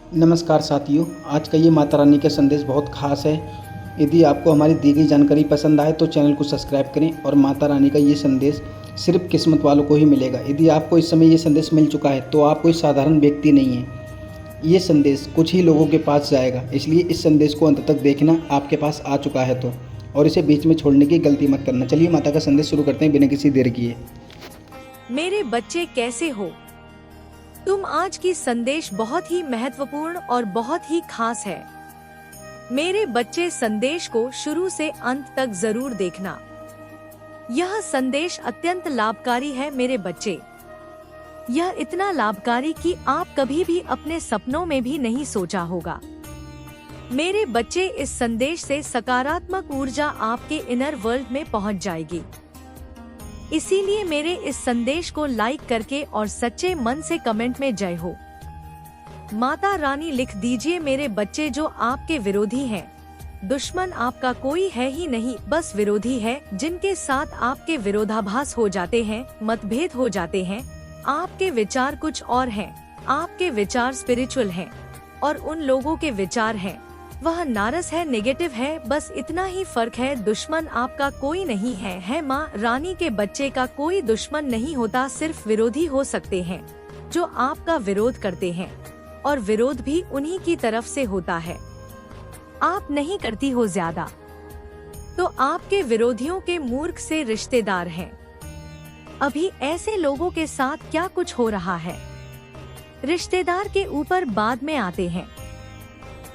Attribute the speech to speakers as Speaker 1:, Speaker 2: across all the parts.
Speaker 1: नमस्कार साथियों, आज का ये माता रानी का संदेश बहुत खास है। यदि आपको हमारी दी गई जानकारी पसंद आए तो चैनल को सब्सक्राइब करें और माता रानी का ये संदेश सिर्फ किस्मत वालों को ही मिलेगा। यदि आपको इस समय ये संदेश मिल चुका है तो आप कोई साधारण व्यक्ति नहीं हैं। ये संदेश कुछ ही लोगों के पास जाएगा, इसलिए इस संदेश को अंत तक देखना। आपके पास आ चुका है तो, और इसे बीच में छोड़ने की गलती मत करना। चलिए माता का संदेश शुरू करते हैं बिना किसी देर किए।
Speaker 2: मेरे बच्चे कैसे हो तुम? आज की संदेश बहुत ही महत्वपूर्ण और बहुत ही खास है। मेरे बच्चे, संदेश को शुरू से अंत तक जरूर देखना। यह संदेश अत्यंत लाभकारी है मेरे बच्चे। यह इतना लाभकारी कि आप कभी भी अपने सपनों में भी नहीं सोचा होगा। मेरे बच्चे, इस संदेश से सकारात्मक ऊर्जा आपके इनर वर्ल्ड में पहुंच जाएगी। इसीलिए मेरे इस संदेश को लाइक करके और सच्चे मन से कमेंट में जय हो माता रानी लिख दीजिए। मेरे बच्चे, जो आपके विरोधी हैं, दुश्मन आपका कोई है ही नहीं, बस विरोधी है, जिनके साथ आपके विरोधाभास हो जाते हैं, मतभेद हो जाते हैं। आपके विचार कुछ और हैं, आपके विचार स्पिरिचुअल हैं और उन लोगों के विचार हैं वह नारस है, नेगेटिव है। बस इतना ही फर्क है। दुश्मन आपका कोई नहीं है माँ रानी के बच्चे का कोई दुश्मन नहीं होता, सिर्फ विरोधी हो सकते हैं जो आपका विरोध करते हैं, और विरोध भी उन्हीं की तरफ से होता है। आप नहीं करती हो ज्यादा, तो आपके विरोधियों के मूर्ख से रिश्तेदार हैं। अभी ऐसे लोगों के साथ क्या कुछ हो रहा है, रिश्तेदार के ऊपर बाद में आते हैं।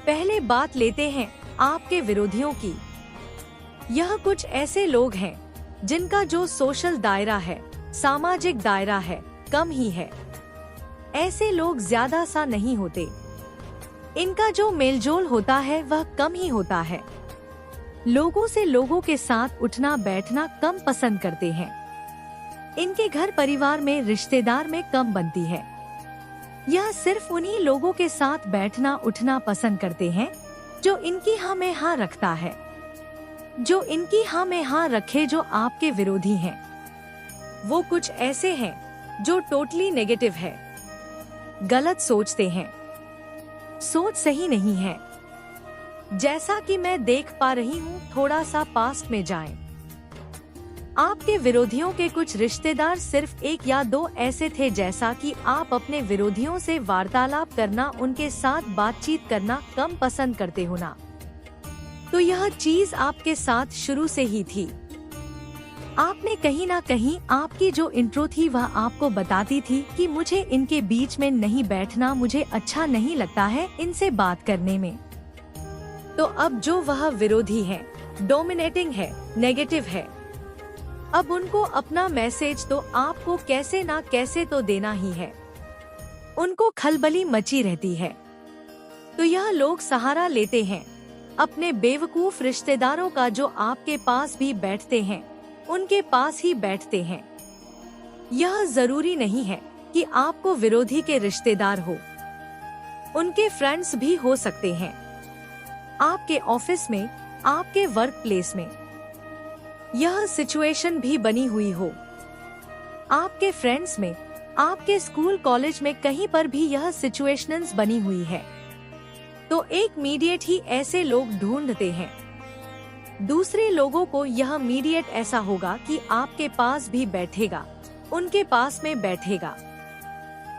Speaker 2: पहले बात लेते हैं आपके विरोधियों की। यह कुछ ऐसे लोग हैं जिनका जो सोशल दायरा है, सामाजिक दायरा है, कम ही है। ऐसे लोग ज्यादा सा नहीं होते। इनका जो मेलजोल होता है वह कम ही होता है। लोगों से लोगों के साथ उठना बैठना कम पसंद करते हैं। इनके घर परिवार में, रिश्तेदार में कम बनती है। यह सिर्फ उन्हीं लोगों के साथ बैठना उठना पसंद करते हैं जो इनकी हाँ में हाँ रखता है, जो इनकी हाँ में हाँ रखे। जो आपके विरोधी हैं वो कुछ ऐसे हैं जो टोटली नेगेटिव है, गलत सोचते हैं, सोच सही नहीं है। जैसा कि मैं देख पा रही हूँ, थोड़ा सा पास्ट में जाएं। आपके विरोधियों के कुछ रिश्तेदार सिर्फ एक या दो ऐसे थे, जैसा कि आप अपने विरोधियों से वार्तालाप करना, उनके साथ बातचीत करना कम पसंद करते हो ना। तो यह चीज आपके साथ शुरू से ही थी। आपने कहीं ना कहीं, आपकी जो इंट्रो थी वह आपको बताती थी कि मुझे इनके बीच में नहीं बैठना, मुझे अच्छा नहीं लगता है इनसे बात करने में। तो अब जो वह विरोधी है, डोमिनेटिंग है, नेगेटिव है, अब उनको अपना मैसेज तो आपको कैसे ना कैसे तो देना ही है। उनको खलबली मची रहती है। तो यह लोग सहारा लेते हैं अपने बेवकूफ रिश्तेदारों का, जो आपके पास भी बैठते हैं, उनके पास ही बैठते हैं। यह जरूरी नहीं है कि आपको विरोधी के रिश्तेदार हो, उनके फ्रेंड्स भी हो सकते हैं। आपके ऑफिस में, आपके वर्क प्लेस में यह सिचुएशन भी बनी हुई हो, आपके फ्रेंड्स में, आपके स्कूल कॉलेज में, कहीं पर भी यह सिचुएशंस बनी हुई है, तो एक मीडिएट ही ऐसे लोग ढूंढते हैं। दूसरे लोगों को यह मीडिएट ऐसा होगा कि आपके पास भी बैठेगा, उनके पास में बैठेगा।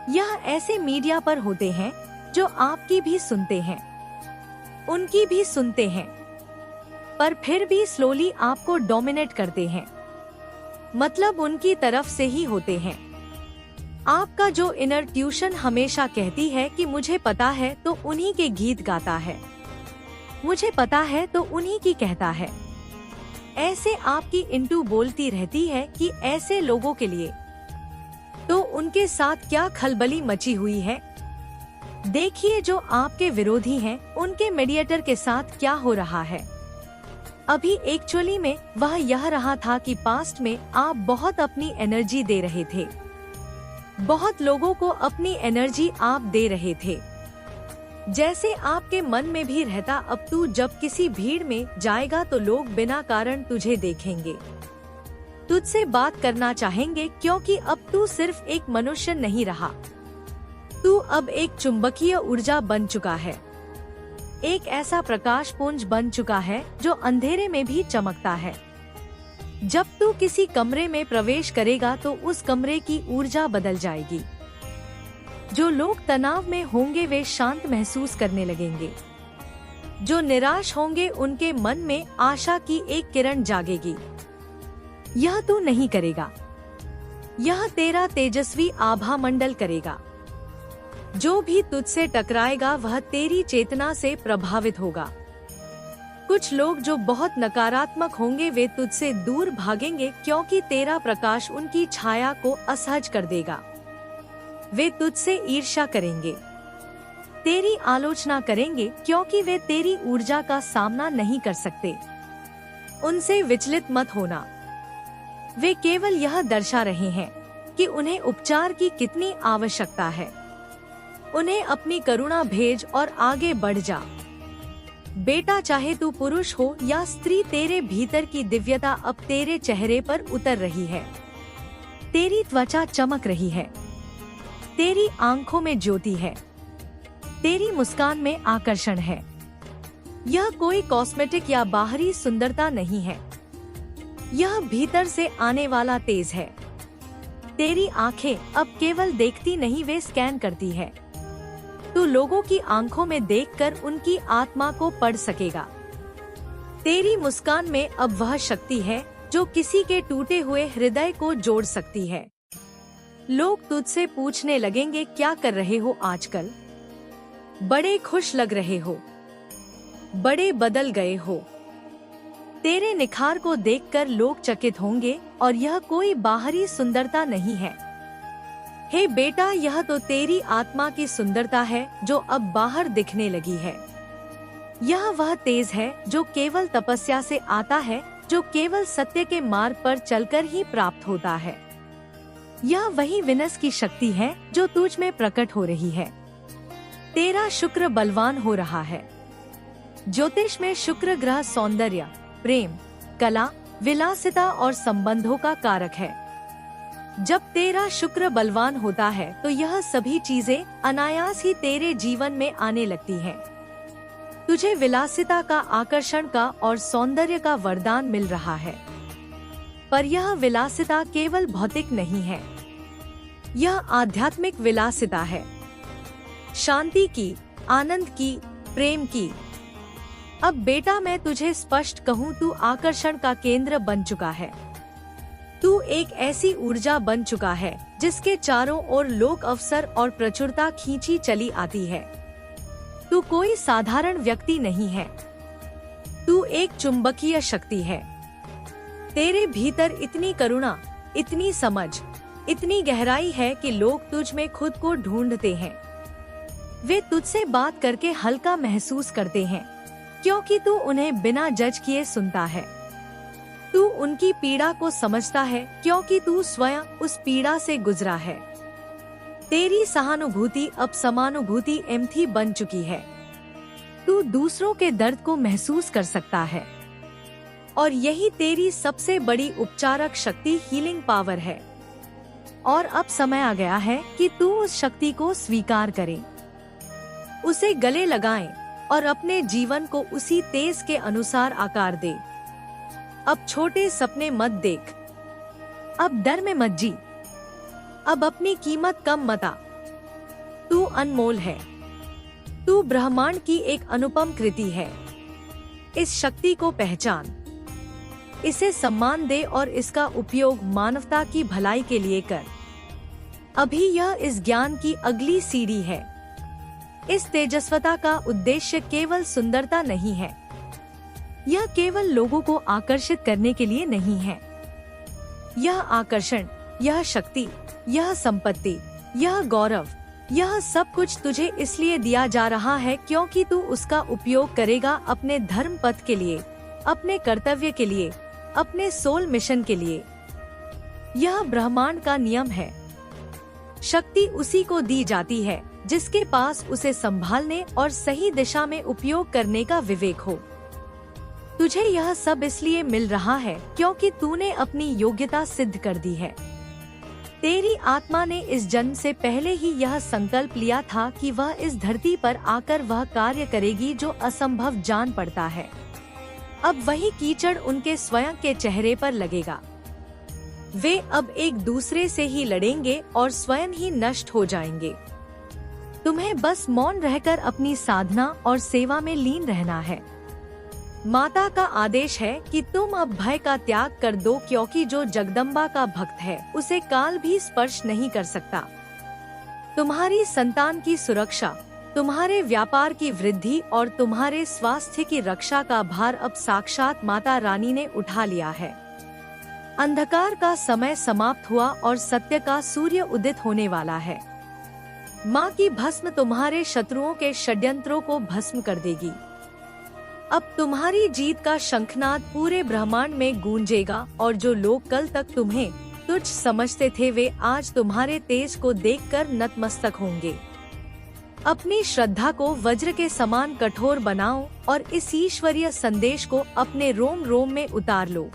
Speaker 2: यह ऐसे मीडिया पर होते हैं जो आपकी भी सुनते हैं, उनकी भी सुनते हैं, पर फिर भी स्लोली आपको डोमिनेट करते हैं, मतलब उनकी तरफ से ही होते हैं। आपका जो इनर ट्यूशन हमेशा कहती है कि मुझे पता है तो उन्हीं के गीत गाता है, मुझे पता है तो उन्हीं की कहता है। ऐसे आपकी इंटू बोलती रहती है कि ऐसे लोगों के लिए तो उनके साथ क्या खलबली मची हुई है। देखिए, जो आपके विरोधी हैं, उनके मीडिएटर के साथ क्या हो रहा है। अभी एक्चुअली में वह यह रहा था कि पास्ट में आप बहुत अपनी एनर्जी दे रहे थे, बहुत लोगों को अपनी एनर्जी आप दे रहे थे। जैसे आपके मन में भी रहता, अब तू जब किसी भीड़ में जाएगा तो लोग बिना कारण तुझे देखेंगे, तुझसे बात करना चाहेंगे, क्योंकि अब तू सिर्फ एक मनुष्य नहीं रहा, तू अब एक चुंबकीय ऊर्जा बन चुका है, एक ऐसा प्रकाश पुंज बन चुका है जो अंधेरे में भी चमकता है। जब तू किसी कमरे में प्रवेश करेगा तो उस कमरे की ऊर्जा बदल जाएगी। जो लोग तनाव में होंगे वे शांत महसूस करने लगेंगे। जो निराश होंगे उनके मन में आशा की एक किरण जागेगी। यह तू नहीं करेगा, यह तेरा तेजस्वी आभा मंडल करेगा। जो भी तुझसे टकराएगा वह तेरी चेतना से प्रभावित होगा। कुछ लोग जो बहुत नकारात्मक होंगे वे तुझसे दूर भागेंगे क्योंकि तेरा प्रकाश उनकी छाया को असहज कर देगा। वे तुझसे ईर्ष्या करेंगे, तेरी आलोचना करेंगे क्योंकि वे तेरी ऊर्जा का सामना नहीं कर सकते। उनसे विचलित मत होना। वे केवल यह दर्शा रहे हैं कि उन्हें उपचार की कितनी आवश्यकता है। उन्हें अपनी करुणा भेज और आगे बढ़ जा। बेटा, चाहे तू पुरुष हो या स्त्री, तेरे भीतर की दिव्यता अब तेरे चेहरे पर उतर रही है। तेरी त्वचा चमक रही है, तेरी आंखों में ज्योति है, तेरी मुस्कान में आकर्षण है। यह कोई कॉस्मेटिक या बाहरी सुंदरता नहीं है, यह भीतर से आने वाला तेज है। तेरी आंखें अब केवल देखती नहीं, वे स्कैन करती है। तू लोगों की आंखों में देखकर उनकी आत्मा को पढ़ सकेगा। तेरी मुस्कान में अब वह शक्ति है जो किसी के टूटे हुए हृदय को जोड़ सकती है। लोग तुझसे पूछने लगेंगे, क्या कर रहे हो आजकल? बड़े खुश लग रहे हो, बड़े बदल गए हो। तेरे निखार को देखकर लोग चकित होंगे और यह कोई बाहरी सुंदरता नहीं है। हे बेटा, यह तो तेरी आत्मा की सुंदरता है जो अब बाहर दिखने लगी है। यह वह तेज है जो केवल तपस्या से आता है, जो केवल सत्य के मार्ग पर चलकर ही प्राप्त होता है। यह वही विनस की शक्ति है जो तुझ में प्रकट हो रही है। तेरा शुक्र बलवान हो रहा है। ज्योतिष में शुक्र ग्रह सौंदर्य, प्रेम, कला, विलासिता और संबंधों का कारक है। जब तेरा शुक्र बलवान होता है तो यह सभी चीजें अनायास ही तेरे जीवन में आने लगती हैं। तुझे विलासिता का, आकर्षण का और सौंदर्य का वरदान मिल रहा है। पर यह विलासिता केवल भौतिक नहीं है, यह आध्यात्मिक विलासिता है। शांति की, आनंद की, प्रेम की। अब बेटा, मैं तुझे स्पष्ट कहूँ, तू आकर्षण का केंद्र बन चुका है। तू एक ऐसी ऊर्जा बन चुका है जिसके चारों ओर लोक अवसर और प्रचुरता खींची चली आती है। तू कोई साधारण व्यक्ति नहीं है, तू एक चुंबकीय शक्ति है। तेरे भीतर इतनी करुणा, इतनी समझ, इतनी गहराई है कि लोग तुझ में खुद को ढूंढते हैं। वे तुझसे बात करके हल्का महसूस करते हैं क्योंकि तू उन्हें बिना जज किए सुनता है। तू उनकी पीड़ा को समझता है क्योंकि तू स्वयं उस पीड़ा से गुजरा है। तेरी सहानुभूति अब समानुभूति एम्पैथी बन चुकी है। तू दूसरों के दर्द को महसूस कर सकता है और यही तेरी सबसे बड़ी उपचारक शक्ति, हीलिंग पावर है। और अब समय आ गया है कि तू उस शक्ति को स्वीकार करे, उसे गले लगाएं और अपने जीवन को उसी तेज के अनुसार आकार दे। अब छोटे सपने मत देख, अब डर में मत जी, अब अपनी कीमत कम मत आ। तू अनमोल है, तू ब्रह्मांड की एक अनुपम कृति है। इस शक्ति को पहचान, इसे सम्मान दे और इसका उपयोग मानवता की भलाई के लिए कर। अभी यह इस ज्ञान की अगली सीढ़ी है। इस तेजस्वता का उद्देश्य केवल सुंदरता नहीं है, यह केवल लोगों को आकर्षित करने के लिए नहीं है। यह आकर्षण, यह शक्ति, यह संपत्ति, यह गौरव, यह सब कुछ तुझे इसलिए दिया जा रहा है क्योंकि तू उसका उपयोग करेगा अपने धर्म पथ के लिए, अपने कर्तव्य के लिए, अपने सोल मिशन के लिए। यह ब्रह्मांड का नियम है। शक्ति उसी को दी जाती है जिसके पास उसे संभालने और सही दिशा में उपयोग करने का विवेक हो। तुझे यह सब इसलिए मिल रहा है क्योंकि तूने अपनी योग्यता सिद्ध कर दी है। तेरी आत्मा ने इस जन्म से पहले ही यह संकल्प लिया था कि वह इस धरती पर आकर वह कार्य करेगी जो असंभव जान पड़ता है। अब वही कीचड़ उनके स्वयं के चेहरे पर लगेगा। वे अब एक दूसरे से ही लड़ेंगे और स्वयं ही नष्ट हो जाएंगे। तुम्हें बस मौन रहकर अपनी साधना और सेवा में लीन रहना है। माता का आदेश है कि तुम अब भय का त्याग कर दो, क्योंकि जो जगदम्बा का भक्त है उसे काल भी स्पर्श नहीं कर सकता। तुम्हारी संतान की सुरक्षा, तुम्हारे व्यापार की वृद्धि और तुम्हारे स्वास्थ्य की रक्षा का भार अब साक्षात माता रानी ने उठा लिया है। अंधकार का समय समाप्त हुआ और सत्य का सूर्य उदित होने वाला है। माँ की भस्म तुम्हारे शत्रुओं के षड्यंत्रों को भस्म कर देगी। अब तुम्हारी जीत का शंखनाद पूरे ब्रह्मांड में गूंजेगा और जो लोग कल तक तुम्हें तुच्छ समझते थे वे आज तुम्हारे तेज को देखकर नतमस्तक होंगे। अपनी श्रद्धा को वज्र के समान कठोर बनाओ और इस ईश्वरीय संदेश को अपने रोम रोम में उतार लो।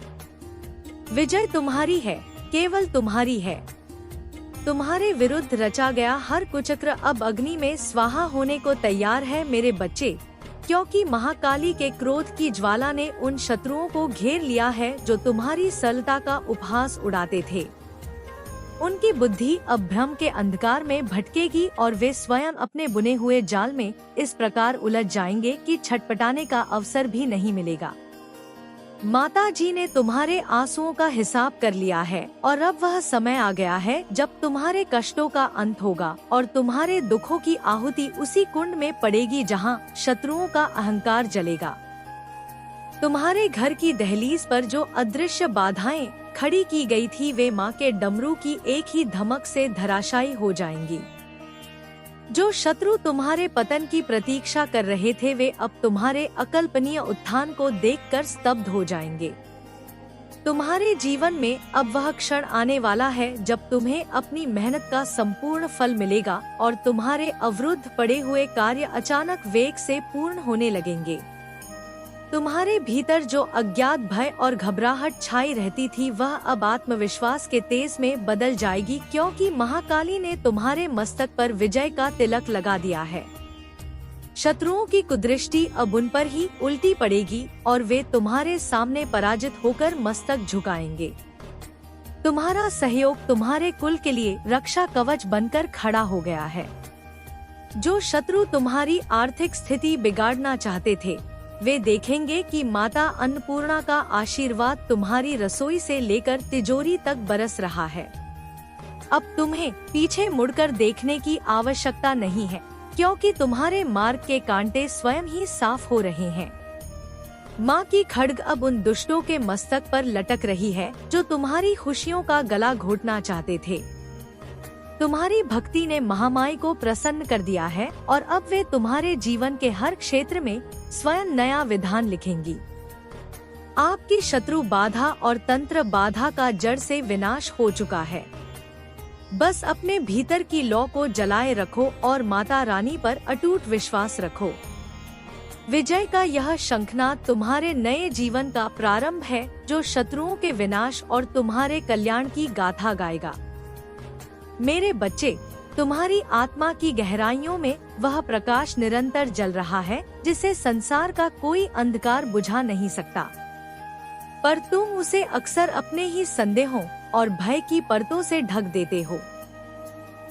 Speaker 2: विजय तुम्हारी है, केवल तुम्हारी है। तुम्हारे विरुद्ध रचा गया हर कुचक्र अब अग्नि में स्वाहा होने को तैयार है मेरे बच्चे, क्योंकि महाकाली के क्रोध की ज्वाला ने उन शत्रुओं को घेर लिया है जो तुम्हारी सरलता का उपहास उड़ाते थे। उनकी बुद्धि अब भ्रम के अंधकार में भटकेगी और वे स्वयं अपने बुने हुए जाल में इस प्रकार उलझ जाएंगे कि छटपटाने का अवसर भी नहीं मिलेगा। माता जी ने तुम्हारे आंसुओं का हिसाब कर लिया है और अब वह समय आ गया है जब तुम्हारे कष्टों का अंत होगा और तुम्हारे दुखों की आहुति उसी कुंड में पड़ेगी जहां शत्रुओं का अहंकार जलेगा। तुम्हारे घर की दहलीज पर जो अदृश्य बाधाएं खड़ी की गई थी वे माँ के डमरू की एक ही धमक से धराशायी हो जाएंगी। जो शत्रु तुम्हारे पतन की प्रतीक्षा कर रहे थे वे अब तुम्हारे अकल्पनीय उत्थान को देखकर स्तब्ध हो जाएंगे। तुम्हारे जीवन में अब वह क्षण आने वाला है जब तुम्हें अपनी मेहनत का संपूर्ण फल मिलेगा और तुम्हारे अवरुद्ध पड़े हुए कार्य अचानक वेग से पूर्ण होने लगेंगे। तुम्हारे भीतर जो अज्ञात भय और घबराहट छाई रहती थी वह अब आत्मविश्वास के तेज में बदल जाएगी, क्योंकि महाकाली ने तुम्हारे मस्तक पर विजय का तिलक लगा दिया है। शत्रुओं की कुदृष्टि अब उन पर ही उल्टी पड़ेगी और वे तुम्हारे सामने पराजित होकर मस्तक झुकाएंगे। तुम्हारा सहयोग तुम्हारे कुल के लिए रक्षा कवच बनकर खड़ा हो गया है। जो शत्रु तुम्हारी आर्थिक स्थिति बिगाड़ना चाहते थे वे देखेंगे कि माता अन्नपूर्णा का आशीर्वाद तुम्हारी रसोई से लेकर तिजोरी तक बरस रहा है। अब तुम्हें पीछे मुड़कर देखने की आवश्यकता नहीं है, क्योंकि तुम्हारे मार्ग के कांटे स्वयं ही साफ हो रहे हैं। माँ की खड्ग अब उन दुष्टों के मस्तक पर लटक रही है जो तुम्हारी खुशियों का गला घोटना चाहते थे। तुम्हारी भक्ति ने महामाई को प्रसन्न कर दिया है और अब वे तुम्हारे जीवन के हर क्षेत्र में स्वयं नया विधान लिखेंगी। आपकी शत्रु बाधा और तंत्र बाधा का जड़ से विनाश हो चुका है। बस अपने भीतर की लौ को जलाए रखो और माता रानी पर अटूट विश्वास रखो। विजय का यह शंखनाद तुम्हारे नए जीवन का प्रारंभ है जो शत्रुओं के विनाश और तुम्हारे कल्याण की गाथा गाएगा। मेरे बच्चे, तुम्हारी आत्मा की गहराइयों में वह प्रकाश निरंतर जल रहा है जिसे संसार का कोई अंधकार बुझा नहीं सकता, पर तुम उसे अक्सर अपने ही संदेहों और भय की परतों से ढक देते हो।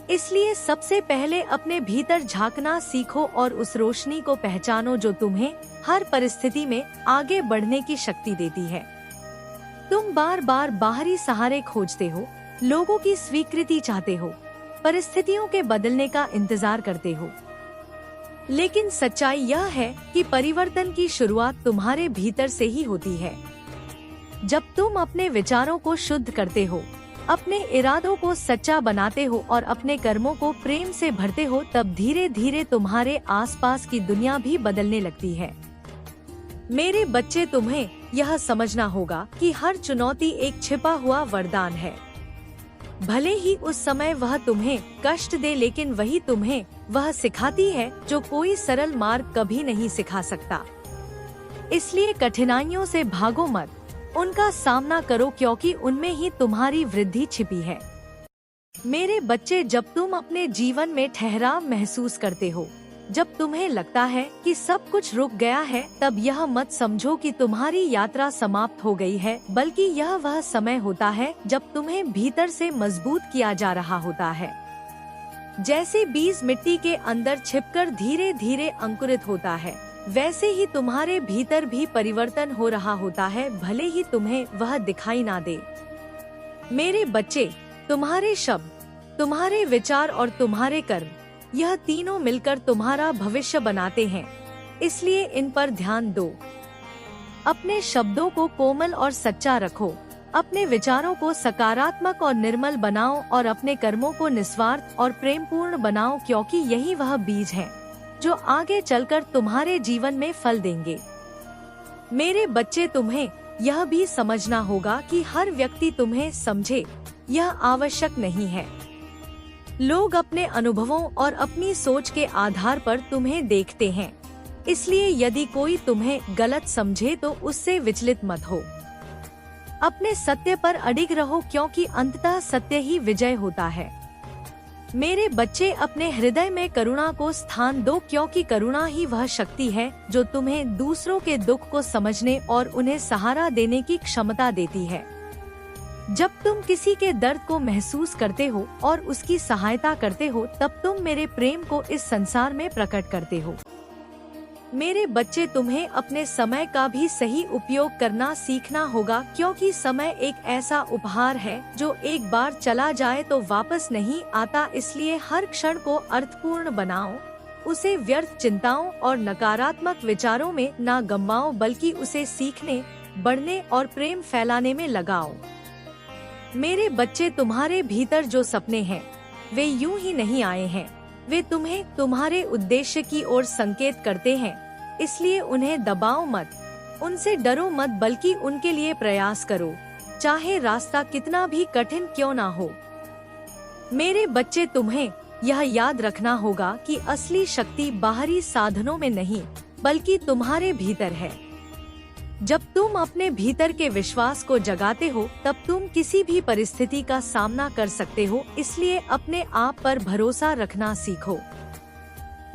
Speaker 2: इसलिए सबसे पहले अपने भीतर झांकना सीखो और उस रोशनी को पहचानो जो तुम्हें हर परिस्थिति में आगे बढ़ने की शक्ति देती है। तुम बार बार बाहरी सहारे खोजते हो, लोगों की स्वीकृति चाहते हो, परिस्थितियों के बदलने का इंतजार करते हो, लेकिन सच्चाई यह है कि परिवर्तन की शुरुआत तुम्हारे भीतर से ही होती है। जब तुम अपने विचारों को शुद्ध करते हो, अपने इरादों को सच्चा बनाते हो और अपने कर्मों को प्रेम से भरते हो, तब धीरे धीरे तुम्हारे आसपास की दुनिया भी बदलने लगती है। मेरे बच्चे, तुम्हें यह समझना होगा कि हर चुनौती एक छिपा हुआ वरदान है। भले ही उस समय वह तुम्हें कष्ट दे, लेकिन वही तुम्हें वह सिखाती है जो कोई सरल मार्ग कभी नहीं सिखा सकता। इसलिए कठिनाइयों से भागो मत, उनका सामना करो, क्योंकि उनमें ही तुम्हारी वृद्धि छिपी है। मेरे बच्चे, जब तुम अपने जीवन में ठहराव महसूस करते हो, जब तुम्हें लगता है कि सब कुछ रुक गया है, तब यह मत समझो कि तुम्हारी यात्रा समाप्त हो गई है, बल्कि यह वह समय होता है जब तुम्हें भीतर से मजबूत किया जा रहा होता है। जैसे बीज मिट्टी के अंदर छिपकर धीरे धीरे अंकुरित होता है, वैसे ही तुम्हारे भीतर भी परिवर्तन हो रहा होता है, भले ही तुम्हें वह दिखाई ना दे। मेरे बच्चे, तुम्हारे शब्द, तुम्हारे विचार और तुम्हारे कर्म, यह तीनों मिलकर तुम्हारा भविष्य बनाते हैं, इसलिए इन पर ध्यान दो। अपने शब्दों को कोमल और सच्चा रखो, अपने विचारों को सकारात्मक और निर्मल बनाओ और अपने कर्मों को निस्वार्थ और प्रेमपूर्ण बनाओ, क्योंकि यही वह बीज हैं जो आगे चलकर तुम्हारे जीवन में फल देंगे। मेरे बच्चे, तुम्हें यह भी समझना होगा कि हर व्यक्ति तुम्हें समझे, यह आवश्यक नहीं है। लोग अपने अनुभवों और अपनी सोच के आधार पर तुम्हें देखते हैं, इसलिए यदि कोई तुम्हें गलत समझे तो उससे विचलित मत हो। अपने सत्य पर अडिग रहो, क्योंकि अंततः सत्य ही विजय होता है। मेरे बच्चे, अपने हृदय में करुणा को स्थान दो, क्योंकि करुणा ही वह शक्ति है जो तुम्हें दूसरों के दुख को समझने और उन्हें सहारा देने की क्षमता देती है। जब तुम किसी के दर्द को महसूस करते हो और उसकी सहायता करते हो, तब तुम मेरे प्रेम को इस संसार में प्रकट करते हो। मेरे बच्चे, तुम्हें अपने समय का भी सही उपयोग करना सीखना होगा, क्योंकि समय एक ऐसा उपहार है जो एक बार चला जाए तो वापस नहीं आता। इसलिए हर क्षण को अर्थपूर्ण बनाओ, उसे व्यर्थ चिंताओं और नकारात्मक विचारों में ना गंवाओ, बल्कि उसे सीखने, बढ़ने और प्रेम फैलाने में लगाओ। मेरे बच्चे, तुम्हारे भीतर जो सपने हैं वे यूं ही नहीं आए हैं, वे तुम्हें तुम्हारे उद्देश्य की ओर संकेत करते हैं, इसलिए उन्हें दबाओ मत, उनसे डरो मत, बल्कि उनके लिए प्रयास करो, चाहे रास्ता कितना भी कठिन क्यों ना हो। मेरे बच्चे, तुम्हें यह याद रखना होगा कि असली शक्ति बाहरी साधनों में नहीं, बल्कि तुम्हारे भीतर है। जब तुम अपने भीतर के विश्वास को जगाते हो, तब तुम किसी भी परिस्थिति का सामना कर सकते हो, इसलिए अपने आप पर भरोसा रखना सीखो।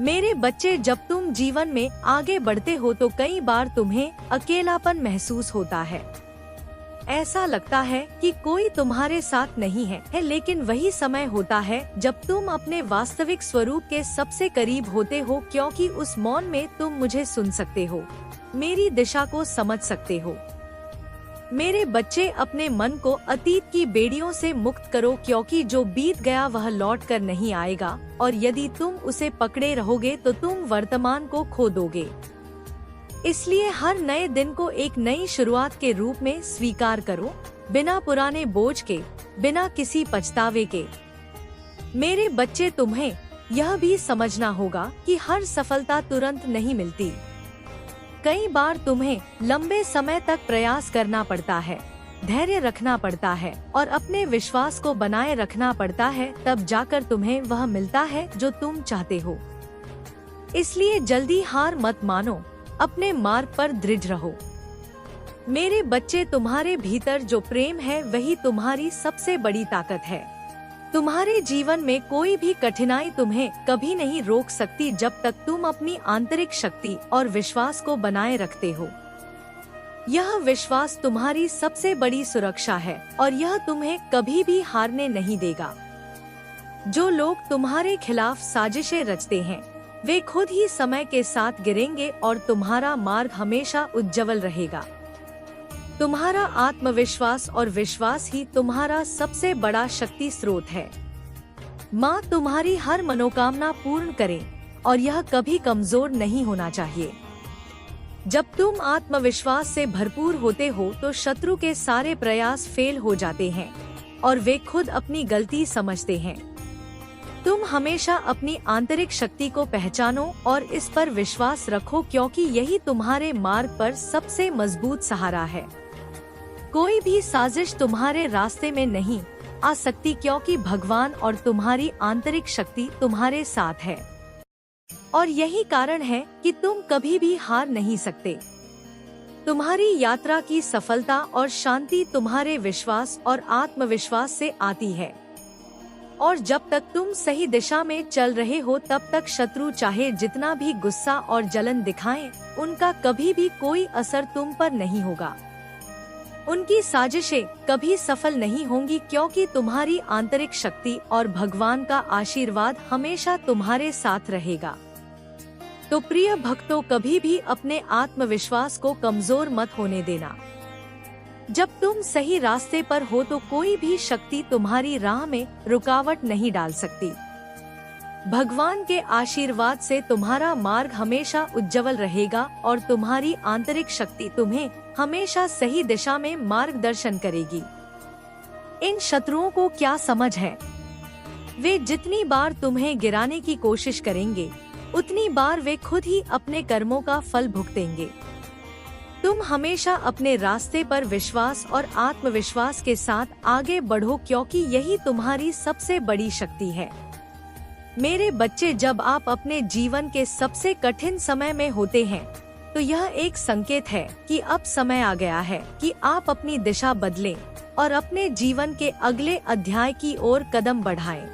Speaker 2: मेरे बच्चे, जब तुम जीवन में आगे बढ़ते हो तो कई बार तुम्हें अकेलापन महसूस होता है। ऐसा लगता है कि कोई तुम्हारे साथ नहीं है, लेकिन वही समय होता है जब तुम अपने वास्तविक स्वरूप के सबसे करीब होते हो, क्योंकि उस मौन में तुम मुझे सुन सकते हो, मेरी दिशा को समझ सकते हो। मेरे बच्चे, अपने मन को अतीत की बेड़ियों से मुक्त करो, क्योंकि जो बीत गया वह लौट कर नहीं आएगा, और यदि तुम उसे पकड़े रहोगे तो तुम वर्तमान को खो दोगे। इसलिए हर नए दिन को एक नई शुरुआत के रूप में स्वीकार करो, बिना पुराने बोझ के, बिना किसी पछतावे के। मेरे बच्चे, तुम्हें यह भी समझना होगा कि हर सफलता तुरंत नहीं मिलती। कई बार तुम्हें लंबे समय तक प्रयास करना पड़ता है, धैर्य रखना पड़ता है और अपने विश्वास को बनाए रखना पड़ता है, तब जाकर तुम्हें वह मिलता है जो तुम चाहते हो। इसलिए जल्दी हार मत मानो, अपने मार्ग पर दृढ़ रहो। मेरे बच्चे, तुम्हारे भीतर जो प्रेम है वही तुम्हारी सबसे बड़ी ताकत है। तुम्हारे जीवन में कोई भी कठिनाई तुम्हें कभी नहीं रोक सकती जब तक तुम अपनी आंतरिक शक्ति और विश्वास को बनाए रखते हो। यह विश्वास तुम्हारी सबसे बड़ी सुरक्षा है और यह तुम्हें कभी भी हारने नहीं देगा। जो लोग तुम्हारे खिलाफ साजिशें रचते हैं वे खुद ही समय के साथ गिरेंगे और तुम्हारा मार्ग हमेशा उज्जवल रहेगा। तुम्हारा आत्मविश्वास और विश्वास ही तुम्हारा सबसे बड़ा शक्ति स्रोत है। माँ तुम्हारी हर मनोकामना पूर्ण करे और यह कभी कमजोर नहीं होना चाहिए। जब तुम आत्मविश्वास से भरपूर होते हो तो शत्रु के सारे प्रयास फेल हो जाते हैं और वे खुद अपनी गलती समझते हैं। तुम हमेशा अपनी आंतरिक शक्ति को पहचानो और इस पर विश्वास रखो, क्योंकि यही तुम्हारे मार्ग पर सबसे मजबूत सहारा है। कोई भी साजिश तुम्हारे रास्ते में नहीं आ सकती, क्योंकि भगवान और तुम्हारी आंतरिक शक्ति तुम्हारे साथ है। और यही कारण है कि तुम कभी भी हार नहीं सकते। तुम्हारी यात्रा की सफलता और शांति तुम्हारे विश्वास और आत्मविश्वास से आती है। और जब तक तुम सही दिशा में चल रहे हो तब तक शत्रु चाहे जितना भी गुस्सा और जलन दिखाएं, उनका कभी भी कोई असर तुम पर नहीं होगा। उनकी साजिशें कभी सफल नहीं होंगी, क्योंकि तुम्हारी आंतरिक शक्ति और भगवान का आशीर्वाद हमेशा तुम्हारे साथ रहेगा। तो प्रिय भक्तों, कभी भी अपने आत्मविश्वास को कमजोर मत होने देना। जब तुम सही रास्ते पर हो तो कोई भी शक्ति तुम्हारी राह में रुकावट नहीं डाल सकती। भगवान के आशीर्वाद से तुम्हारा मार्ग हमेशा उज्जवल रहेगा और तुम्हारी आंतरिक शक्ति तुम्हें हमेशा सही दिशा में मार्गदर्शन करेगी। इन शत्रुओं को क्या समझ है? वे जितनी बार तुम्हें गिराने की कोशिश करेंगे, उतनी बार वे खुद ही अपने कर्मों का फल भुगतेंगे। तुम हमेशा अपने रास्ते पर विश्वास और आत्मविश्वास के साथ आगे बढ़ो, क्योंकि यही तुम्हारी सबसे बड़ी शक्ति है। मेरे बच्चे, जब आप अपने जीवन के सबसे कठिन समय में होते हैं तो यह एक संकेत है कि अब समय आ गया है कि आप अपनी दिशा बदलें और अपने जीवन के अगले अध्याय की ओर कदम बढ़ाएं।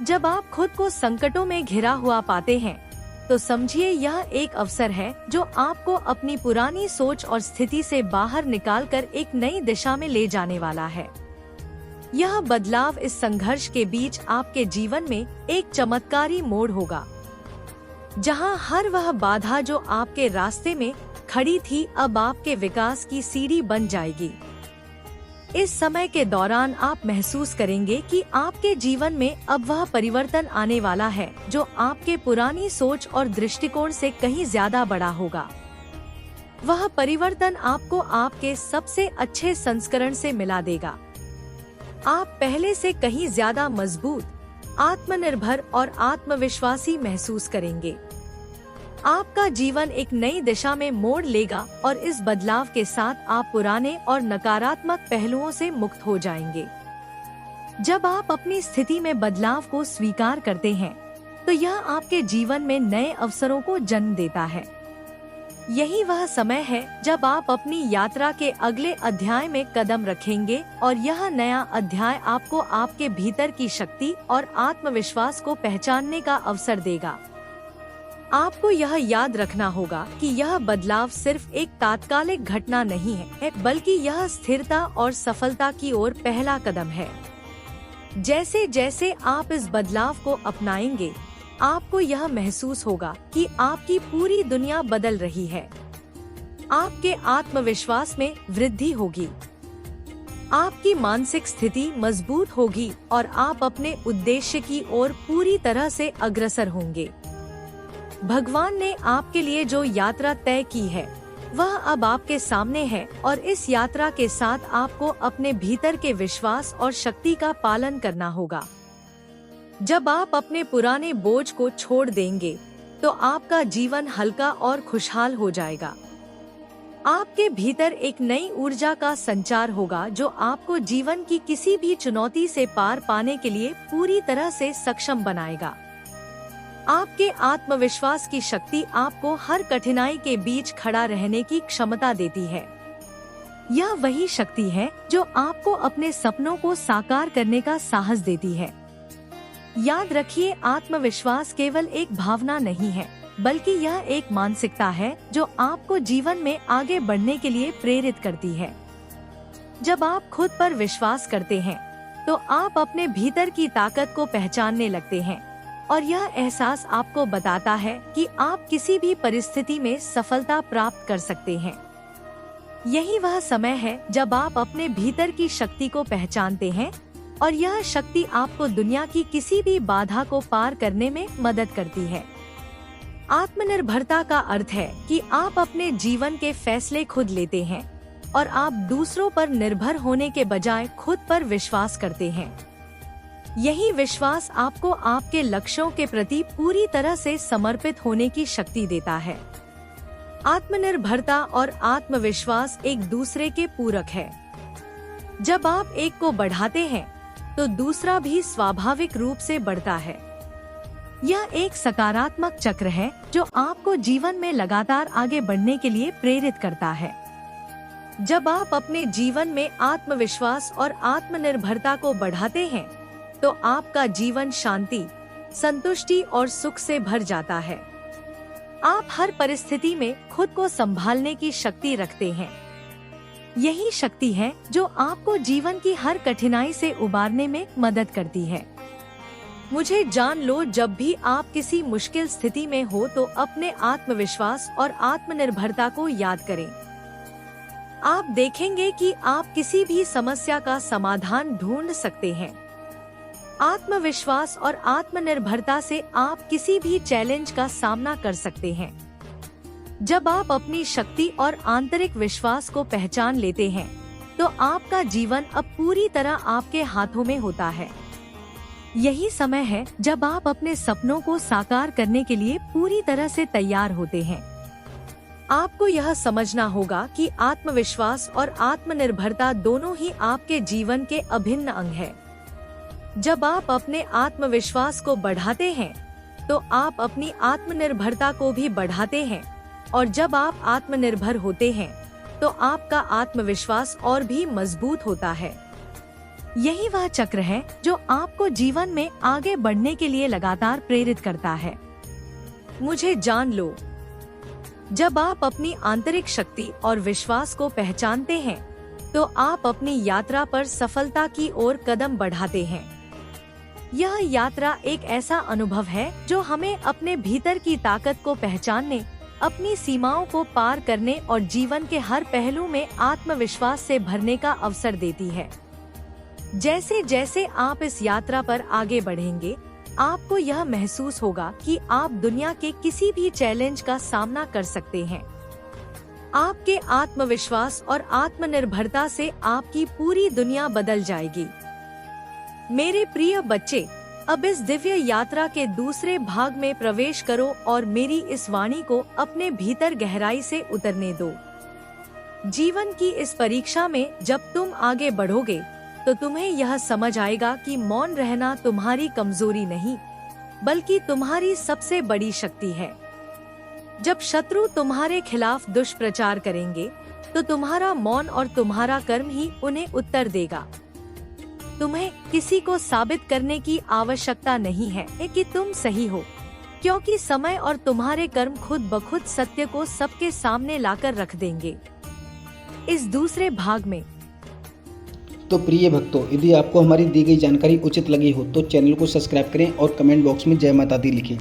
Speaker 2: जब आप खुद को संकटों में घिरा हुआ पाते हैं तो समझिए यह एक अवसर है जो आपको अपनी पुरानी सोच और स्थिति से बाहर निकालकर एक नई दिशा में ले जाने वाला है। यह बदलाव इस संघर्ष के बीच आपके जीवन में एक चमत्कारी मोड़ होगा, जहां हर वह बाधा जो आपके रास्ते में खड़ी थी अब आपके विकास की सीढ़ी बन जाएगी। इस समय के दौरान आप महसूस करेंगे कि आपके जीवन में अब वह परिवर्तन आने वाला है जो आपके पुरानी सोच और दृष्टिकोण से कहीं ज्यादा बड़ा होगा। वह परिवर्तन आपको आपके सबसे अच्छे संस्करण से मिला देगा। आप पहले से कहीं ज्यादा मजबूत, आत्मनिर्भर और आत्मविश्वासी महसूस करेंगे। आपका जीवन एक नई दिशा में मोड़ लेगा और इस बदलाव के साथ आप पुराने और नकारात्मक पहलुओं से मुक्त हो जाएंगे। जब आप अपनी स्थिति में बदलाव को स्वीकार करते हैं तो यह आपके जीवन में नए अवसरों को जन्म देता है। यही वह समय है जब आप अपनी यात्रा के अगले अध्याय में कदम रखेंगे और यह नया अध्याय आपको आपके भीतर की शक्ति और आत्मविश्वास को पहचानने का अवसर देगा। आपको यह याद रखना होगा कि यह बदलाव सिर्फ एक तात्कालिक घटना नहीं है, बल्कि यह स्थिरता और सफलता की ओर पहला कदम है। जैसे जैसे आप इस बदलाव को अपनाएंगे, आपको यह महसूस होगा कि आपकी पूरी दुनिया बदल रही है। आपके आत्मविश्वास में वृद्धि होगी, आपकी मानसिक स्थिति मजबूत होगी और आप अपने उद्देश्य की ओर पूरी तरह से अग्रसर होंगे। भगवान ने आपके लिए जो यात्रा तय की है वह अब आपके सामने है और इस यात्रा के साथ आपको अपने भीतर के विश्वास और शक्ति का पालन करना होगा। जब आप अपने पुराने बोझ को छोड़ देंगे तो आपका जीवन हल्का और खुशहाल हो जाएगा। आपके भीतर एक नई ऊर्जा का संचार होगा जो आपको जीवन की किसी भी चुनौती से पार पाने के लिए पूरी तरह से सक्षम बनाएगा। आपके आत्मविश्वास की शक्ति आपको हर कठिनाई के बीच खड़ा रहने की क्षमता देती है। यह वही शक्ति है जो आपको अपने सपनों को साकार करने का साहस देती है। याद रखिए, आत्मविश्वास केवल एक भावना नहीं है, बल्कि यह एक मानसिकता है जो आपको जीवन में आगे बढ़ने के लिए प्रेरित करती है। जब आप खुद पर विश्वास करते हैं तो आप अपने भीतर की ताकत को पहचानने लगते हैं और यह एहसास आपको बताता है कि आप किसी भी परिस्थिति में सफलता प्राप्त कर सकते हैं। यही वह समय है जब आप अपने भीतर की शक्ति को पहचानते हैं और यह शक्ति आपको दुनिया की किसी भी बाधा को पार करने में मदद करती है। आत्मनिर्भरता का अर्थ है कि आप अपने जीवन के फैसले खुद लेते हैं और आप दूसरों पर निर्भर होने के बजाय खुद पर विश्वास करते हैं। यही विश्वास आपको आपके लक्ष्यों के प्रति पूरी तरह से समर्पित होने की शक्ति देता है। आत्मनिर्भरता और आत्मविश्वास एक दूसरे के पूरक है। जब आप एक को बढ़ाते हैं तो दूसरा भी स्वाभाविक रूप से बढ़ता है। यह एक सकारात्मक चक्र है जो आपको जीवन में लगातार आगे बढ़ने के लिए प्रेरित करता है। जब आप अपने जीवन में आत्मविश्वास और आत्मनिर्भरता को बढ़ाते हैं तो आपका जीवन शांति, संतुष्टि और सुख से भर जाता है। आप हर परिस्थिति में खुद को संभालने की शक्ति रखते हैं। यही शक्ति है जो आपको जीवन की हर कठिनाई से उबारने में मदद करती है। मुझे जान लो, जब भी आप किसी मुश्किल स्थिति में हो तो अपने आत्मविश्वास और आत्मनिर्भरता को याद करें। आप देखेंगे कि आप किसी भी समस्या का समाधान ढूंढ सकते हैं। आत्मविश्वास और आत्मनिर्भरता से आप किसी भी चैलेंज का सामना कर सकते हैं। जब आप अपनी शक्ति और आंतरिक विश्वास को पहचान लेते हैं, तो आपका जीवन अब पूरी तरह आपके हाथों में होता है। यही समय है जब आप अपने सपनों को साकार करने के लिए पूरी तरह से तैयार होते हैं। आपको यह समझना होगा कि आत्मविश्वास और आत्मनिर्भरता दोनों ही आपके जीवन के अभिन्न अंग हैं। जब आप अपने आत्मविश्वास को बढ़ाते हैं, तो आप अपनी आत्मनिर्भरता को भी बढ़ाते हैं, और जब आप आत्मनिर्भर होते हैं, तो आपका आत्मविश्वास और भी मजबूत होता है। यही वह चक्र है जो आपको जीवन में आगे बढ़ने के लिए लगातार प्रेरित करता है। मुझे जान लो, जब आप अपनी आंतरिक शक्ति और विश्वास को पहचानते हैं, तो आप अपनी यात्रा पर सफलता की ओर कदम बढ़ाते हैं। यह यात्रा एक ऐसा अनुभव है जो हमें अपने भीतर की ताकत को पहचानने, अपनी सीमाओं को पार करने और जीवन के हर पहलू में आत्मविश्वास से भरने का अवसर देती है। जैसे जैसे आप इस यात्रा पर आगे बढ़ेंगे, आपको यह महसूस होगा कि आप दुनिया के किसी भी चैलेंज का सामना कर सकते हैं। आपके आत्मविश्वास और आत्मनिर्भरता से आपकी पूरी दुनिया बदल जाएगी। मेरे प्रिय बच्चे, अब इस दिव्य यात्रा के दूसरे भाग में प्रवेश करो और मेरी इस वाणी को अपने भीतर गहराई से उतरने दो। जीवन की इस परीक्षा में जब तुम आगे बढ़ोगे, तो तुम्हें यह समझ आएगा कि मौन रहना तुम्हारी कमजोरी नहीं, बल्कि तुम्हारी सबसे बड़ी शक्ति है। जब शत्रु तुम्हारे खिलाफ दुष्प्रचार करेंगे, तो तुम्हारा मौन और तुम्हारा कर्म ही उन्हें उत्तर देगा। तुम्हें किसी को साबित करने की आवश्यकता नहीं है कि तुम सही हो, क्योंकि समय और तुम्हारे कर्म खुद ब खुद सत्य को सबके सामने लाकर रख देंगे। इस दूसरे भाग में
Speaker 1: तो प्रिय भक्तों, यदि आपको हमारी दी गई जानकारी उचित लगी हो तो चैनल को सब्सक्राइब करें और कमेंट बॉक्स में जय माता दी लिखें।